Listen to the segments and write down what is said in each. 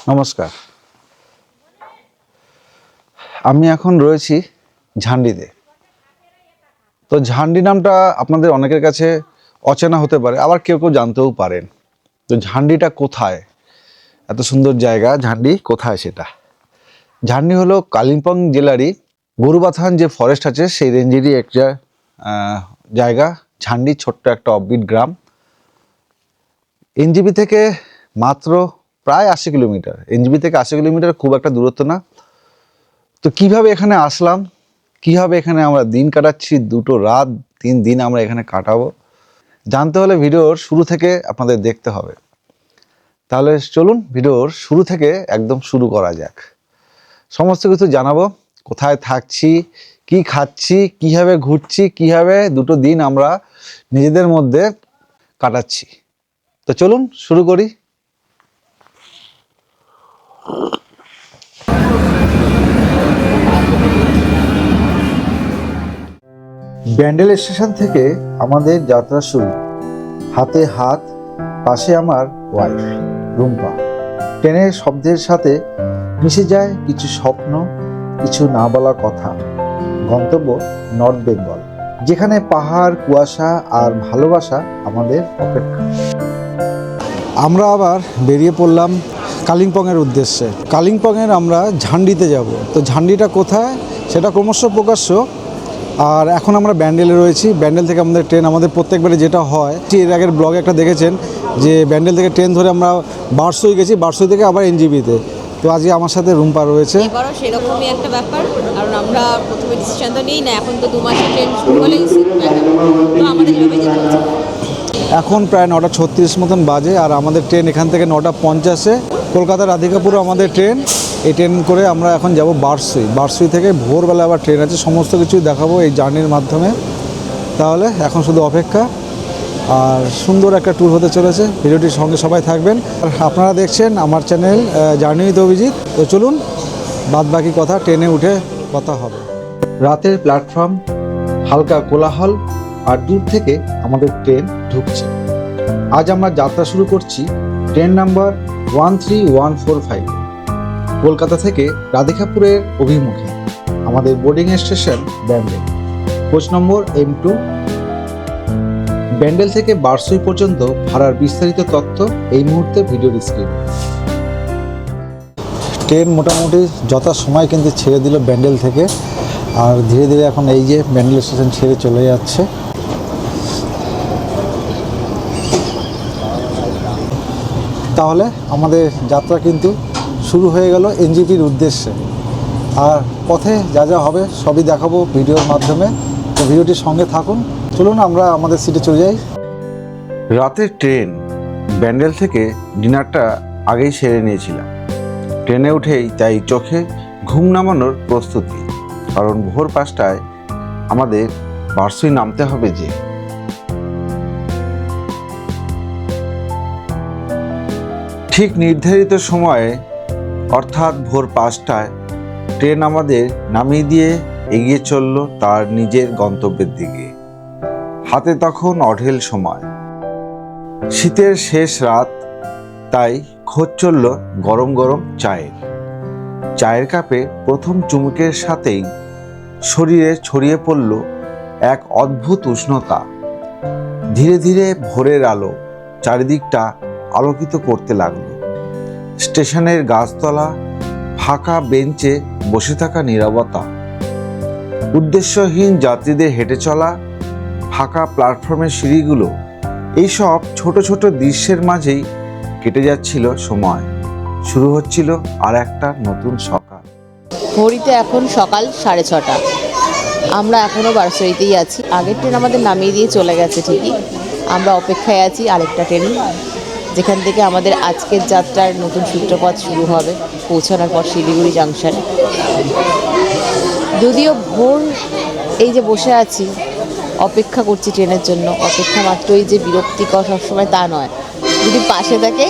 নমস্কার, আমি এখন রয়েছি ঝান্ডিতে। তো ঝান্ডি নামটা আপনাদের অনেকের কাছে অচেনা হতে পারে, আবার কেউ কেউ জানতেও পারেন। তো ঝান্ডিটা কোথায়? এত সুন্দর জায়গা ঝান্ডি কোথায় সেটা? ঝান্ডি হলো কালিম্পং জেলারই গরুবাথান যে ফরেস্ট আছে সেই রেঞ্জেরই একটা জায়গা। ঝান্ডি ছোট্ট একটা অফবিট গ্রাম। এনজিপি থেকে মাত্র প্রায় 80 কিলোমিটার। এনজিপি থেকে 80 কিলোমিটার খুব একটা দূরত্ব না। তো কিভাবে এখানে আসলাম, কিভাবে এখানে আমরা দিন কাটাচ্ছি, 2টো রাত 3 দিন আমরা এখানে কাটাবো, জানতে হলে ভিডিওর শুরু থেকে আপনাদের দেখতে হবে। তাহলে চলুন ভিডিওর শুরু থেকে একদম শুরু করা যাক। সমস্ত কিছু জানাবো, কোথায় থাকছি, কি খাচ্ছি, কিভাবে ঘুরছি, কিভাবে 2টো দিন আমরা নিজেদের মধ্যে কাটাচ্ছি। তো চলুন শুরু করি। ব্যান্ডেল স্টেশন থেকে আমাদের যাত্রা শুরু। হাতে হাত, পাশে আমার ওয়াইফ রুম্পা। ট্রেনের শব্দের সাথে মিশে যায় কিছু স্বপ্ন, কিছু না বলা কথা। গন্তব্য নর্থ বেঙ্গল, যেখানে পাহাড়, কুয়াশা আর ভালোবাসা আমাদের অপেক্ষা। আমরা আবার বেরিয়ে পড়লাম কালিম্পংয়ের উদ্দেশ্যে। কালিম্পংয়ের আমরা ঝান্ডিতে যাব। তো ঝান্ডিটা কোথায় সেটা ক্রমশ প্রকাশ্য। আর এখন আমরা ব্যান্ডেলে রয়েছি। ব্যান্ডেল থেকে আমাদের ট্রেন, আমাদের প্রত্যেকবারে যেটা হয়, এর আগের ব্লগে একটা দেখেছেন যে ব্যান্ডেল থেকে ট্রেন ধরে আমরা বারসই গেছি, বারসই থেকে আবার এনজিপিতে। তো আজকে আমার সাথে রুম্পা রয়েছে। এবারও সেরকমই একটা ব্যাপার, কারণ আমরা প্রথমে ডিসিশন তো নিই না, এখন তো 2 মাসের ট্রেন শুরু হলে তো আমাদের যেভাবে যেতে হচ্ছে। এখন প্রায় 9:36 মতন বাজে, আর আমাদের ট্রেন এখান থেকে 9:50-এ কলকাতা রাধিকাপুর আমাদের ট্রেন। এই ট্রেন করে আমরা এখন যাব বারসই। বারসই থেকে ভোরবেলা আবার ট্রেন আছে। সমস্ত কিছুই দেখাবো এই জার্নির মাধ্যমে। তাহলে এখন শুধু অপেক্ষা, আর সুন্দর একটা ট্যুর হতে চলেছে। ভিডিওটির সঙ্গে সবাই থাকবেন। আর আপনারা দেখছেন আমার চ্যানেল জার্নি উইথ অভিজিৎ। তো চলুন, বাদ বাকি কথা ট্রেনে উঠে কথা হবে। রাতের প্ল্যাটফর্ম, হালকা কোলাহল, আর দূর থেকে আমাদের ট্রেন ঢুকছে। আজ আমরা যাত্রা শুরু করছি ট্রেন নাম্বার 13145, কলকাতা থেকে রাধিকাপুরের অভিমুখে। আমাদের বোর্ডিং স্টেশন ব্যান্ডেল, কোচ নম্বর M2। ব্যান্ডেল থেকে বারসই পর্যন্ত ভাড়ার বিস্তারিত তথ্য এই মুহূর্তে ভিডিওর স্ক্রিনে। ট্রেন মোটামুটি যথাসময় কিন্তু ছেড়ে দিল ব্যান্ডেল থেকে, আর ধীরে ধীরে এখন এই যে ব্যান্ডেল স্টেশন ছেড়ে চলে যাচ্ছে। তাহলে আমাদের যাত্রা কিন্তু শুরু হয়ে গেল এনজিপির উদ্দেশ্যে। আর পথে যা যা হবে সবই দেখাবো ভিডিওর মাধ্যমে। তো ভিডিওটির সঙ্গে থাকুন। চলুন আমরা আমাদের সিটে চলে যাই। রাতের ট্রেন। ব্যান্ডেল থেকে ডিনারটা আগেই সেরে নিয়েছিলাম। ট্রেনে উঠেই তাই চোখে ঘুম নামানোর প্রস্তুতি, কারণ ভোর 5টায় আমাদের বারসই নামতে হবে যে। ঠিক নির্ধারিত সময়ে অর্থাৎ ভোর 5টায় ট্রেন আমাদের নামিয়ে দিয়ে এগিয়ে চলল তার নিজের গন্তব্যের দিকে। হাতে তখন অঢেল সময়, শীতের শেষ রাত, তাই খোঁজ চলল গরম গরম চায়ের কাপে প্রথম চুমুকের সাথেই শরীরে ছড়িয়ে পড়ল এক অদ্ভুত উষ্ণতা। ধীরে ধীরে ভোরের আলো চারিদিকটা আলোকিত করতে লাগলো। স্টেশনের গাছতলা, ফাঁকা বেঞ্চে বসে থাকা নীরবতা, উদ্দেশ্যহীন যাত্রীদের হেঁটে চলা, ফাঁকা প্ল্যাটফর্মের সিঁড়িগুলো, এইসব ছোট ছোট দৃশ্যের মাঝেই কেটে যাচ্ছিল সময়। শুরু হচ্ছিল আর একটা নতুন সকাল। ঘড়িতে এখন সকাল 6:30। আমরা এখনও বারসইতেই আছি। আগের ট্রেন আমাদের নামিয়ে দিয়ে চলে গেছে ঠিকই, আমরা অপেক্ষায় আছি আরেকটা ট্রেন, যেখান থেকে আমাদের আজকের যাত্রার নতুন সূত্রপথ শুরু হবে পৌঁছানোর পর শিলিগুড়ি জাংশনে। যদিও ভোর, এই যে বসে আছি অপেক্ষা করছি ট্রেনের জন্য, অপেক্ষা মাত্রই যে বিরক্তিকর সবসময় তা নয়, যদি পাশে থাকে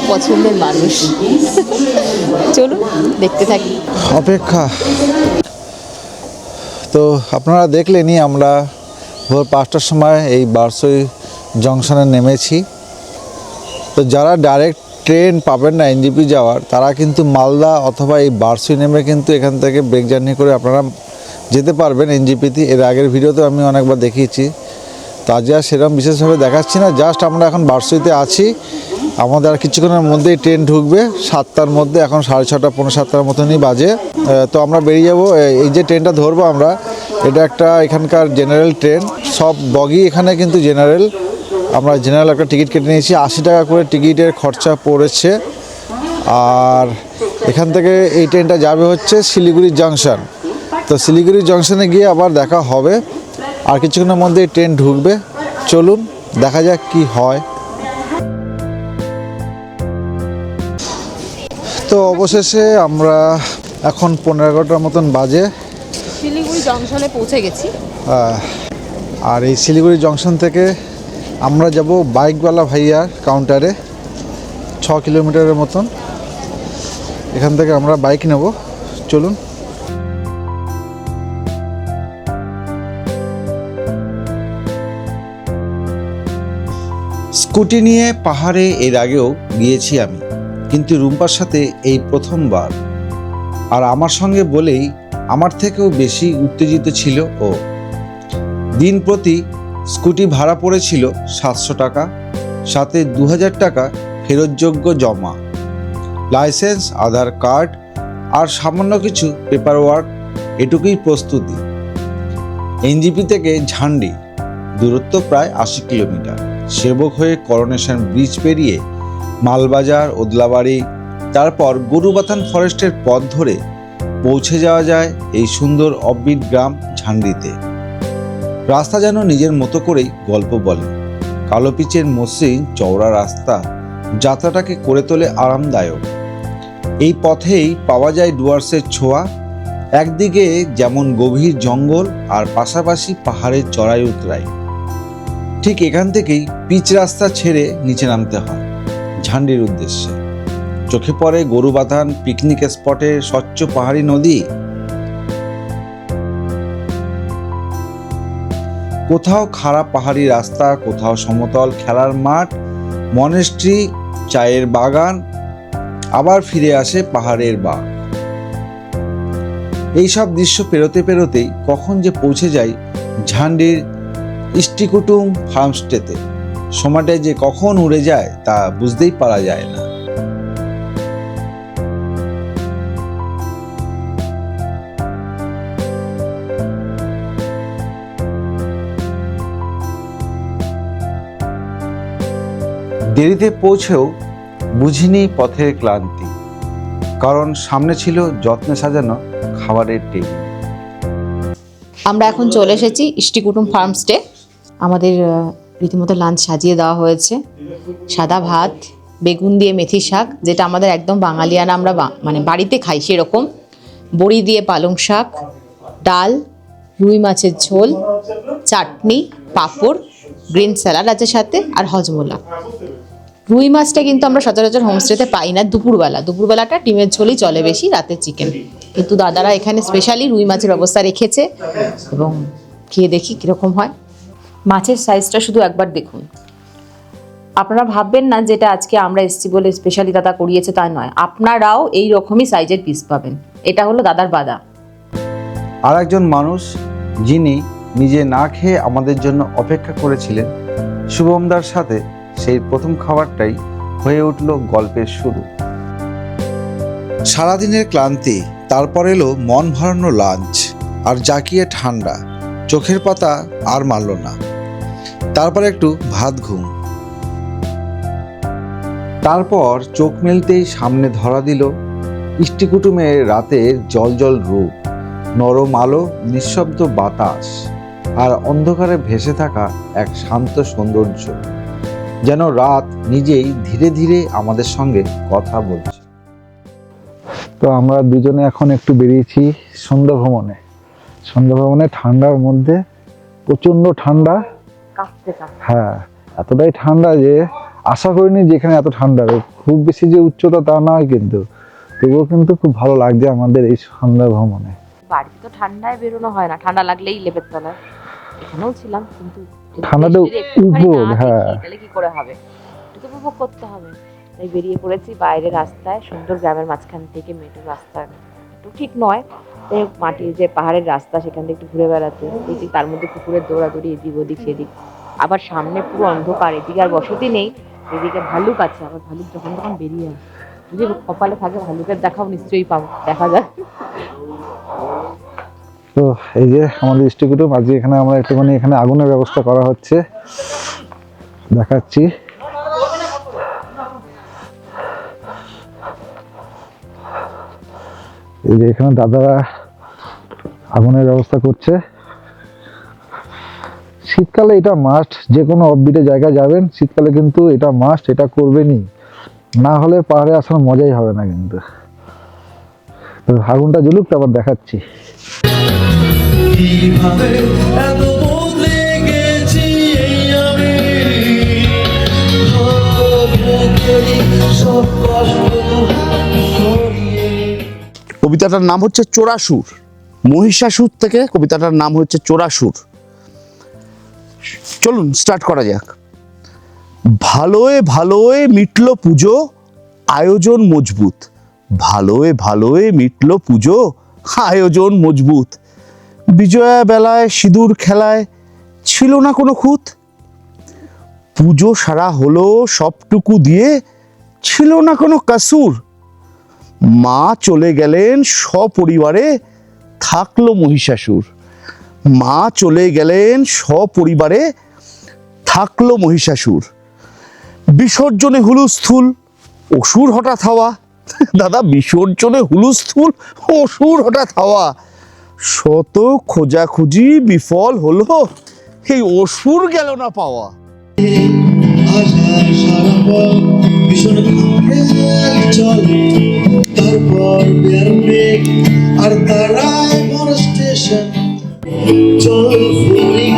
পছন্দের মানুষ। চলুন দেখতে থাকি অপেক্ষা। তো আপনারা দেখলেনই আমরা ভোর 5টার সময় এই বারসই জংশনে নেমেছি। তো যারা ডাইরেক্ট ট্রেন পাবেন না এনজেপি যাওয়ার, তারা কিন্তু মালদা অথবা এই বারসুই নেমে কিন্তু এখান থেকে ব্রেক জার্নি করে আপনারা যেতে পারবেন এনজেপিতে। এর আগের ভিডিওতে আমি অনেকবার দেখিয়েছি, তা যা সেরকম বিশেষভাবে দেখাচ্ছি না। জাস্ট আমরা এখন বারসুইতে আছি, আমাদের আর কিছুক্ষণের মধ্যেই ট্রেন ঢুকবে 7টার মধ্যে। এখন 6:30 পৌনে 7টার মতনই বাজে। তো আমরা বেরিয়ে যাব। এই যে ট্রেনটা ধরবো আমরা, এটা একটা এখানকার জেনারেল ট্রেন, সব বগি এখানে কিন্তু জেনারেল। আমরা জেনারেল একটা টিকিট কেটে নিয়েছি, 80 টাকা করে টিকিটের খরচা পড়েছে। আর এখান থেকে এই ট্রেনটা যাবে হচ্ছে শিলিগুড়ি জাংশন। তো শিলিগুড়ি জংশনে গিয়ে আবার দেখা হবে, আর কিছুক্ষণের মধ্যে ট্রেন ঢুকবে। চলুন দেখা যাক কি হয়। তো অবশেষে আমরা এখন 15-11টার মতন বাজে শিলিগুড়ি জংশনে পৌঁছে গেছি। আর এই শিলিগুড়ি জংশন থেকে আমরা যাব বাইকওয়ালা ভাইয়ার কাউন্টারে, 6 কিলোমিটারের মতন। এখান থেকে আমরা বাইক নেব। চলুন। স্কুটি নিয়ে পাহাড়ে এর আগেও গিয়েছি আমি, কিন্তু রুম্পার সাথে এই প্রথমবার। আর আমার সঙ্গে বলেই আমার থেকেও বেশি উত্তেজিত ছিল ও। দিন প্রতি স্কুটি ভাড়া পড়েছিল 700 টাকা, সাথে 2000 টাকা ফেরতযোগ্য জমা, লাইসেন্স, আধার কার্ড আর সামান্য কিছু পেপার ওয়ার্ক, এটুকুই প্রস্তুতি। এনজেপি থেকে ঝান্ডি দূরত্ব প্রায় 80 কিলোমিটার। সেবক হয়ে করোনেশন ব্রিজ পেরিয়ে মালবাজার, ওদলাবাড়ি, তারপর গরুবাথান ফরেস্টের পথ ধরে পৌঁছে যাওয়া যায় এই সুন্দর অফবিট গ্রাম ঝান্ডিতে। রাস্তা যেন নিজের মতো করেই গল্প বলে। কালো পিচের মসৃণ চওড়া রাস্তা যাত্রাটাকে করে তোলে আরামদায়ক। এই পথেই পাওয়া যায় ডুয়ার্সের ছোঁয়া। একদিকে যেমন গভীর জঙ্গল, আর পাশাপাশি পাহাড়ের চড়াই উতরাই। ঠিক এখান থেকেই পিচ রাস্তা ছেড়ে নিচে নামতে হয় ঝান্ডির উদ্দেশ্যে। চোখে পড়ে গরুবাথান পিকনিক স্পটের স্বচ্ছ পাহাড়ি নদী। কোথাও খারাপ পাহাড়ি রাস্তা, কোথাও সমতল খেলার মাঠ, মনেস্ট্রি, চায়ের বাগান, আবার ফিরে আসে পাহাড়ের বাঘ। এইসব দৃশ্য পেরোতে পেরোতেই কখন যে পৌঁছে যাই ঝান্ডির ইষ্টিকুটুম ফার্মস্টেতে। সময়টা যে কখন উড়ে যায় তা বুঝতেই পারা যায় না। দেরিতে পৌঁছেও বুঝিনি পথের ক্লান্তি, কারণ সামনে ছিল যত্নে সাজানো খাবারের টেবিল। আমরা এখন চলে এসেছি ইষ্টিকুটুম ফার্মস্টে। আমাদের রীতিমতো লাঞ্চ সাজিয়ে দেওয়া হয়েছে। সাদা ভাত, বেগুন দিয়ে মেথি শাক, যেটা আমাদের একদম বাঙালিয়ানা, আমরা মানে বাড়িতে খাই সেরকম, বড়ি দিয়ে পালং শাক, ডাল, রুই মাছের ঝোল, চাটনি, পাঁপড়, গ্রিন স্যালাড আছে সাথে, আর হজমোলা। রুই মাছটা কিন্তু আমরা সচরাচর হোমস্টেতে পাই না। দুপুরবেলাটা ডিমের ঝোলই চলে বেশি, রাতে চিকেন। কিন্তু দাদারা এখানে স্পেশালি রুই মাছের ব্যবস্থা রেখেছে, এবং খেয়ে দেখি কীরকম হয়। মাছের সাইজটা শুধু একবার দেখুন। আপনারা ভাববেন না যেটা আজকে আমরা এসেছি বলে স্পেশালি দাদা করিয়েছে, তা নয়। আপনারাও এই রকমই সাইজের পিস পাবেন। এটা হলো দাদার বাদা। আর একজন মানুষ যিনি নিজে না খেয়ে আমাদের জন্য অপেক্ষা করেছিলেন, শুভমদার সাথে সেই প্রথম খাবারটাই হয়ে উঠল গল্পের শুরু। সারাদিনের ক্লান্তি, তারপর এলো মন ভরানো লাঞ্চ, আর জাকিয়ে ঠান্ডা। চোখের পাতা আর মারল না। তারপর একটু ভাত ঘুম। তারপর চোখ মেলতেই সামনে ধরা দিল ইষ্টিকুটুমের রাতের জলজল রূপ, নরম আলো, নিঃশব্দ বাতাস, আর অন্ধকারে ভেসে থাকা এক শান্ত সৌন্দর্য। যেন রাত নিজেই ধীরে ধীরে আমাদের সঙ্গে কথা বলছে। তো আমরা দুজনে এখন একটু বেরিয়েছি সন্ধ্যা ভ্রমণে। ঠান্ডার মধ্যে, প্রচণ্ড ঠান্ডা। হ্যাঁ, এতটাই ঠান্ডা যে আশা করিনি যে এখানে এত ঠান্ডা হবে। খুব বেশি যে উচ্চতা তা নয়, কিন্তু তবুও কিন্তু খুব ভালো লাগছে আমাদের এই সন্ধ্যা ভ্রমণে। বাড়িতে তো ঠান্ডায় বেরোনো হয় না, ঠান্ডা লাগলেই লেপের তলায়। এখানেও ছিলাম, কিন্তু ঠান্ডাটা উপভোগ, হ্যাঁ, তাহলে কি করে হবে, এটা তো উপভোগ করতে হবে। তাই বেরিয়ে পড়েছি বাইরের রাস্তায়, সুন্দর গ্রামের মাঝখান থেকে মেট্রো রাস্তা একটু ঠিক নয়, তাই মাটির যে পাহাড়ের রাস্তা সেখান থেকে একটু ঘুরে বেড়াতে দেখি, তার মধ্যে কুকুরের দৌড়াদৌড়ি এদিক ওদিক সেদিক, আবার সামনে পুরো অন্ধকার, এদিকে আর বসতি নেই, এদিকে ভালুক আছে, আবার ভালুক যখন তখন বেরিয়ে আসে, যদি কপালে থাকে ভালুকের দেখাও নিশ্চয়ই পাবো, দেখা যাক। তো এই যে আমাদের ইনস্টিটিউটে আজকে এখানে আমরা একটুখানি এখানে আগুনের ব্যবস্থা করা হচ্ছে, দেখাচ্ছি। এই যে এখানে দাদারা আগুনের ব্যবস্থা করছে। শীতকালে এটা মাস্ট, যে কোনো অফবিটে জায়গায় যাবেন শীতকালে কিন্তু এটা মাস্ট, এটা করবেনই, না হলে পাহাড়ে আসার মজাই হবে না কিন্তু। তো আগুনটা জ্বলুক তারপর দেখাচ্ছি। কবিতাটার নাম হচ্ছে চোরাসুর, মহিষাসুর থেকে কবিতাটার নাম হচ্ছে চোরাসুর। চলুন স্টার্ট করা যাক। ভালোয় ভালোয় মিটল পুজো, আয়োজন মজবুত। ভালোয় ভালোয় মিটল পুজো, আয়োজন মজবুত। বিজয়া বেলায় সিঁদুর খেলায় ছিল না কোনো খুঁত। পুজো সারা হলো সবটুকু দিয়ে, ছিল না কোনো কাসুর। মা চলে গেলেন সপরিবারে, থাকলো মহিষাসুর। মা চলে গেলেন সপরিবারে, থাকলো মহিষাসুর। বিসর্জনে হুলুস্থুল, অসুর হঠাৎ হাওয়া। দাদা, বিসর্জনে হুলুস্থুল, অসুর হঠাৎ হাওয়া। শত খোঁজাখুঁজি বিফল হলো, এই অসুর গেল না পাওয়া। তারপর আর তারায় বড় স্টেশন চল ফ্লোরিং।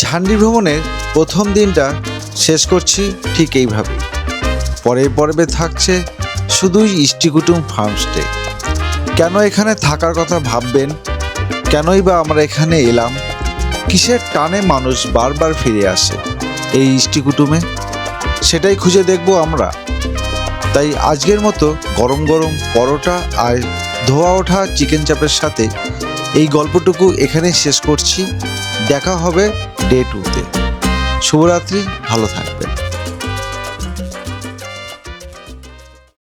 ঝান্ডি ভ্রমণের প্রথম দিনটা শেষ করছি ঠিক এইভাবে। পরের পর্বে থাকছে শুধুই ইষ্টিকুটুম ফার্মস্টে। কেন এখানে থাকার কথা ভাববেন, কেনই বা আমরা এখানে এলাম, কিসের টানে মানুষ বারবার ফিরে আসে এই ইষ্টিকুটুমে, সেটাই খুঁজে দেখব আমরা। তাই আজকের মতো গরম গরম পরোটা আর ধোয়া ওঠা চিকেন চাপের সাথে এই গল্পটুকু এখানেই শেষ করছি। দেখা হবে ডে 2-তে। শুভরাত্রি, ভালো থাকবেন।